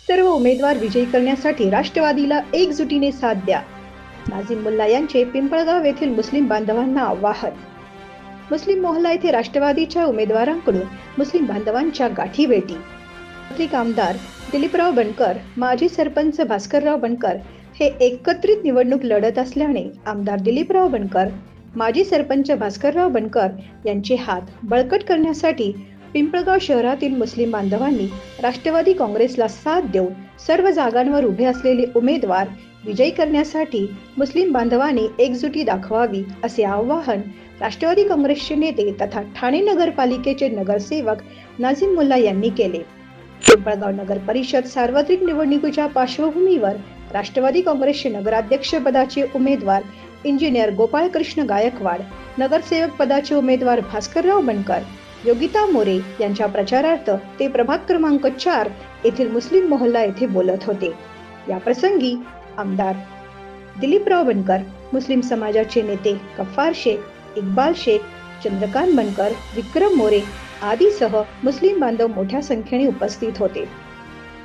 सर्व उमेदवार विजयी करण्यासाठी राष्ट्रवादीला एकजुटीने साथ द्या. नाझीम मुल्ला यांचे पिंपळगाव येथील मुस्लिम बांधवांना आवाहन. मुस्लिम मोहल्ला येथे राष्ट्रवादीच्या उमेदवारांकडून मुस्लिम बांधवांच्या गाठी भेटी. पत्रिका आमदार दिलीपराव बनकर, माजी सरपंच भास्करराव बनकर हे एकत्रित निवडणूक लढत असल्याने आमदार दिलीपराव बनकर, माजी सरपंच भास्करराव बनकर यांचे हात बळकट करण्यासाठी पिंपळगाव शहरातील मुस्लिम बांधवांनी राष्ट्रवादी काँग्रेसला साथ देऊन सर्व जागांवर उभे असलेले उमेदवार विजयी करण्यासाठी मुस्लिम बांधवांनी एकजुटी दाखवावी असे आवाहन राष्ट्रवादी काँग्रेसचे नेते तथा ठाणे नगरपालिकेचे नगरसेवक नाझीम मुल्ला यांनी केले. पिंपळगाव नगर परिषद सार्वत्रिक निवडणुकीच्या पार्श्वभूमीवर राष्ट्रवादी काँग्रेसचे नगराध्यक्ष पदाचे उमेदवार इंजिनियर गोपाळकृष्ण गायकवाड, नगरसेवक पदाचे उमेदवार भास्करराव बनकर, योगिता मोरे यांच्या प्रचारार्थ ते प्रभाग क्रमांक 4 येथील मुस्लिम मोहल्ला येथे बोलत होते. या प्रसंगी आमदार दिलीपराव बनकर, मुस्लिम समाजाचे नेते गफ्फार शेख, इक्बाल शेख, चंद्रकांत बनकर, विक्रम मोरे आदीसह मुस्लिम बांधव मोठ्या संख्येने उपस्थित होते.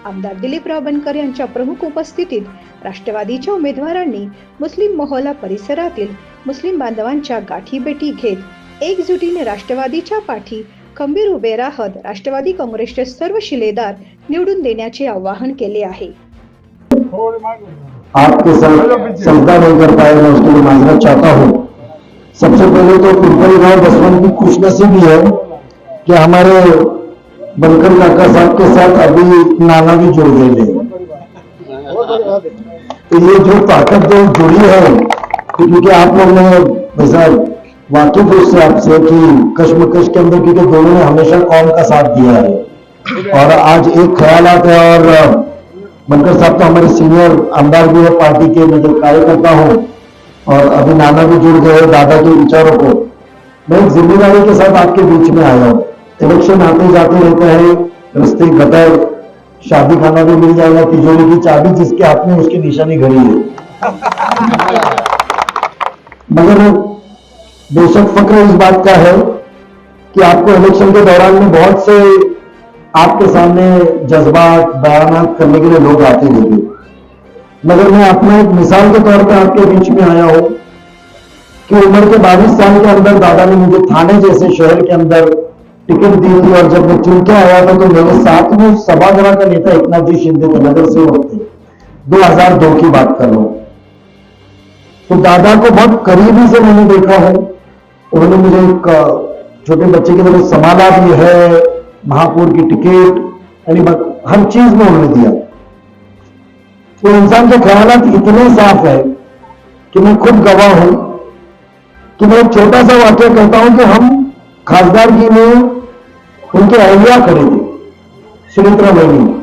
आमदार दिलीपराव बनकर यांच्या प्रमुख उपस्थितीत राष्ट्रवादीच्या उमेदवारांनी मुस्लिम मोहल्ला परिसरातील मुस्लिम बांधवांच्या गाठीभेटी घेत एकजुटीने राष्ट्रवादीच्या पाठी खंबीर उभे राहत राष्ट्रवादी काँग्रेसचे सर्व शिलेदार निवडून देण्याचे आवाहन केले आहे. आपके साथ सजदा नहीं कर पाए, मैं उसके लिए माजरत चाहता हूँ. सबसे पहले तो पिंपळगाव बसवन की खुशनसीबी है कि हमारे बनकर काका साहब के साथ अभी नाना भी जुड़ गए हैं. तो ये जो ताकत जो जुड़ी है, क्योंकि आप लोग ने वैसा वाकिफ हो उससे आपसे कि कश्मकश के अंदर, क्योंकि दोनों ने हमेशा कौम का साथ दिया है. और आज एक ख्यालात है, और बनकर साहब तो हमारे सीनियर आमदार भी है पार्टी के, मैं जब कार्यकर्ता हूँ, और अभी नाना भी जुड़ गए दादा के विचारों को. मैं एक जिम्मेदारी के साथ आपके बीच में आया हूँ. इलेक्शन आते जाते रहते हैं, रस्ते गटर, शादी खाना भी मिल जाएगा, तिजोरी की चाबी जिसके हाथ में उसकी निशानी घड़ी है. मगर बेशक फक्र इस बात का है कि आपको इलेक्शन के दौरान में बहुत से आपके सामने जज्बात बयानात करने के लिए लोग आते रहते, मगर मैं अपना एक मिसाल के तौर पर आपके बीच में आया हूं कि उम्र के 22 साल के अंदर दादा ने मुझे थाने जैसे शहर के अंदर टिकट दी थी, और जब मैं चुन के आया था तो मेरे साथ में सभागृह का नेता एकनाथ जी शिंदे थे, नगर सेवक थे. 2002 की बात कर रहा हूं. तो दादा को बहुत करीबी से मैंने देखा है. उन्होंने मुझे एक छोटे बच्चे की तरह संभाला भी है, महापौर की टिकट यानी हर चीज में उन्होंने दिया. तो इंसान के ख्यालात इतने साफ है कि मैं खुद गवाह हूं कि मैं एक छोटा सा वाक्य कहता हूं कि हम खासदारगी में उनके अहलिया खड़े थे, सुमित्रा बहनी.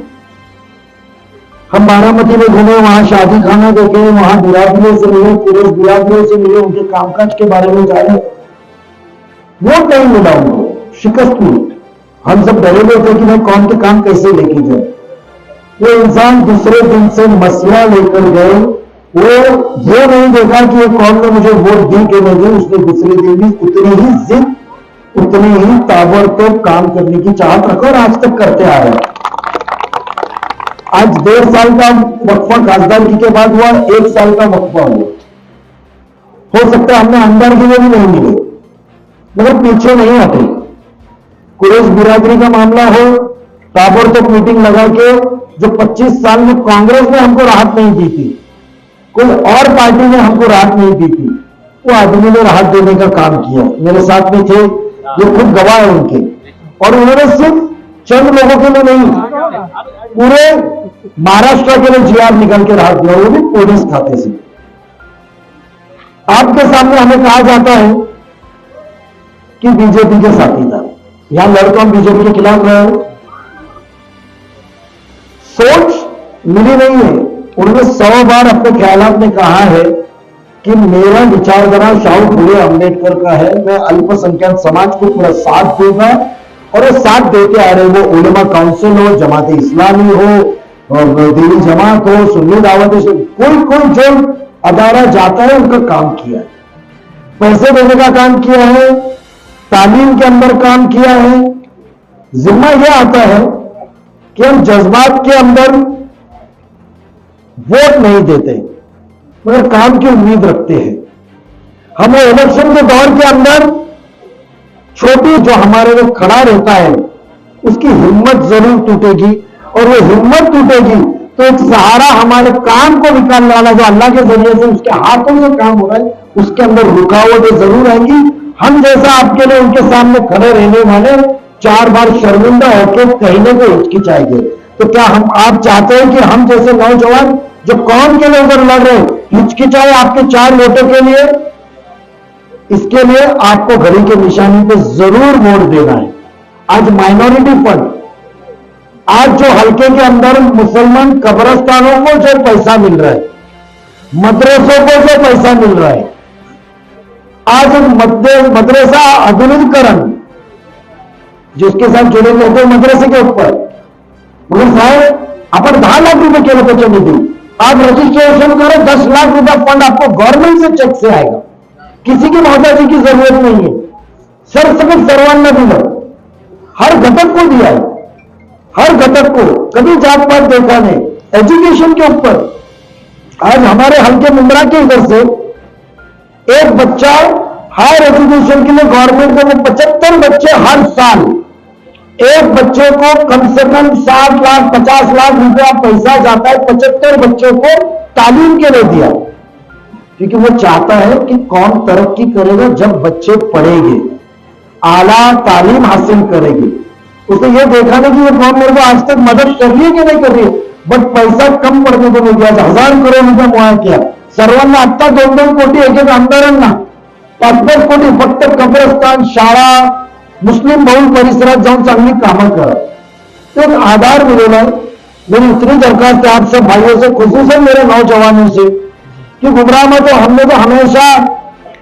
हम बारामती में घूमे, वहां शादी खाना देखे, वहां बिरादरियों से मिले, पुरुष बिरादरियों से मिले, उनके कामकाज के बारे में जाने. वो नहीं मिला उनको, शिकस्त हुई. हम सब डरे हुए थे कि मैं कौन के काम कैसे लेके जाए. वो इंसान दूसरे दिन से मसला लेकर गए. वो ये नहीं देखा कि ये कौन ने मुझे वोट दी कि नहीं दी. उसने दूसरे दिन भी उतनी ही जिद, उतनी ही ताबड़तोड़ काम करने की चाहत रखा, और आज तक करते आ रहे हैं. आज 1.5 साल का वक्फा खासदारगी के बाद हुआ, 1 साल का वक्फा हुआ. हो सकता है हमने अंदर के लिए भी नहीं मिले, मगर पीछे नहीं हटे. कुरैश बिरादरी का मामला हो, ताबड़तोड़ मीटिंग लगा के जो 25 साल में कांग्रेस ने हमको राहत नहीं दी थी, कोई और पार्टी ने हमको राहत नहीं दी थी, वो आदमी ने राहत देने का काम किया. मेरे साथ में थे, ये खुद गवाह है उनके. और उन्होंने सिर्फ चंद लोगों के लिए नहीं, पूरे महाराष्ट्र के लिए जीआर निकाल के राहत दिया, वो भी पुलिस खाते से. आपके सामने हमें कहा जाता है कि बीजेपी के साथीदार, यहां लड़का हम बीजेपी के खिलाफ रहे हो. सोच मिली नहीं है. उन्होंने 100 बार अपने ख्यालात में कहा है कि मेरा विचारधारा शाहू फुले अम्बेडकर का है, मैं अल्पसंख्यक समाज को पूरा साथ दूंगा. और वो साथ देते आ रहे, वो उलेमा काउंसिल हो, जमात इस्लामी हो, और दिल्ली जमात हो, सुन्नी दावत हो, कोई जो अदारा जाता है उनका काम किया है. पैसे देने का काम किया है, तालीम के अंदर काम किया है. जिम्मा यह आता है कि हम जज्बात के अंदर वोट नहीं देते मगर काम की उम्मीद रखते हैं। हमें इलेक्शन के दौर के अंदर छोटी जो हमारे में खड़ा रहता है उसकी हिम्मत जरूर टूटेगी, और वो हिम्मत टूटेगी तो एक सहारा हमारे काम को निकालने वाला जो अल्लाह के जरिए से उसके हाथों से काम हो रहा है उसके अंदर रुकावटें जरूर आएंगी। हम जैसा आपके लिए उनके सामने खड़े रहने वाले 4 बार शर्मिंदा होकर कहने को हिचकिचाएंगे। तो क्या आप चाहते हैं कि हम जैसे नौजवान जो कौम के लिए उधर लड़ रहे हैं हिचकिचाए आपके 4 वोटों के लिए? इसके लिए आपको घड़ी के निशानी पे जरूर वोट देना है। आज माइनॉरिटी फंड, आज जो हल्के के अंदर मुसलमान कब्रस्तानों को जो पैसा मिल रहा है, मदरसों को जो पैसा मिल रहा है, आज मदरसा आधुनिकीकरण जिसके साथ जुड़े रहते हैं मदरसे के ऊपर, मगर साहब आपण 10 लाख रुपए केलं त्याच्या निधी, आप रजिस्ट्रेशन करो 10 लाख रुपया फंड आपको गवर्नमेंट से चेक से आएगा, किसी की मोहताजी की जरूरत नहीं है। सरसकट सर्वांना दिलं, हर घटक को दिया है, हर घटक को, कभी जात पात देखा नहीं। एजुकेशन के ऊपर आज हमारे हल्के मुंद्रा के इधर से एक बच्चा हायर एजुकेशन के लिए गवर्नमेंट को 75 बच्चे हर साल, एक बच्चे को कम से कम 60 लाख 50 लाख रुपया पैसा जाता है 75 बच्चों को तालीम के लिए दिया, क्योंकि वो चाहता है कि कौन तरक्की करेगा जब बच्चे पढ़ेंगे, आला तालीम हासिल करेंगे। उसने ये देखा नहीं कि ये कौन मेरे को आज तक मदद कर रही है कि नहीं कर रही है, बट पैसा कम पड़ने को नहीं दिया, 1000 करोड़ रुपया मुहैया किया सर्वांना। आता 2-2 कोटी एक आमदारांना 5-5 कोटी फक्त कब्रस्तान, शाळा, मुस्लिम बहुल परिसरात जाऊन चांगली कामं करा, तो एक आधार मिलेगा। मेरी इतनी दरखास्त है आप सब भाइयों से, खुसूसन मेरे नौजवानों से, कि गुमराह में तो हमने तो हमेशा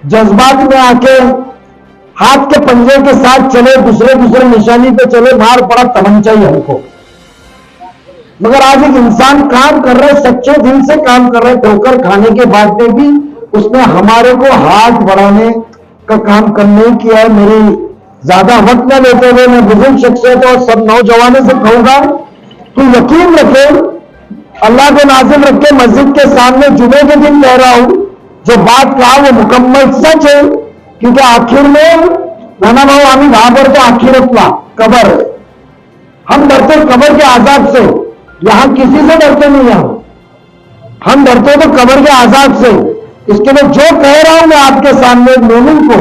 जज्बात में आके हाथ के पंजे के साथ चले, दूसरे निशानी पे चले, मार पड़ा तमंचा ही हमको। मगर आज एक इंसान काम कर रहा है, सच्चे दिल से काम कर रहा है, ठोकर खाने के बाद में भी उसने हमारे को हाथ बढ़ाने का काम करने किया है। मेरी ज्यादा वक्त न लेते हुए मैं बुजुर्ग शख्सियत और सब नौजवानों से कहूंगा कि यकीन रखे, अल्लाह को नाज़िल रखे, मस्जिद के सामने जुमे के दिन कह रहा हूं, जो बात कहा वो मुकम्मल सच है। क्योंकि आखिर में नाना भाऊ आम्ही घाबरतो आखिरतला कबर, हम डरते कबर के आजाब से, यहां किसी से डरते नहीं, हम डरते तो कबर के आजाब से। इसके लिए जो कह रहा हूं मैं आपके सामने मोमिन को,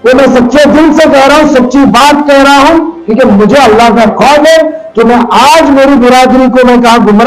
वो मैं सच्चे दिल से कह रहा हूं, सच्ची बात कह रहा हूं, क्योंकि मुझे अल्लाह का खौफ है कि मैं आज मेरी बिरादरी को मैं कहा गुमराह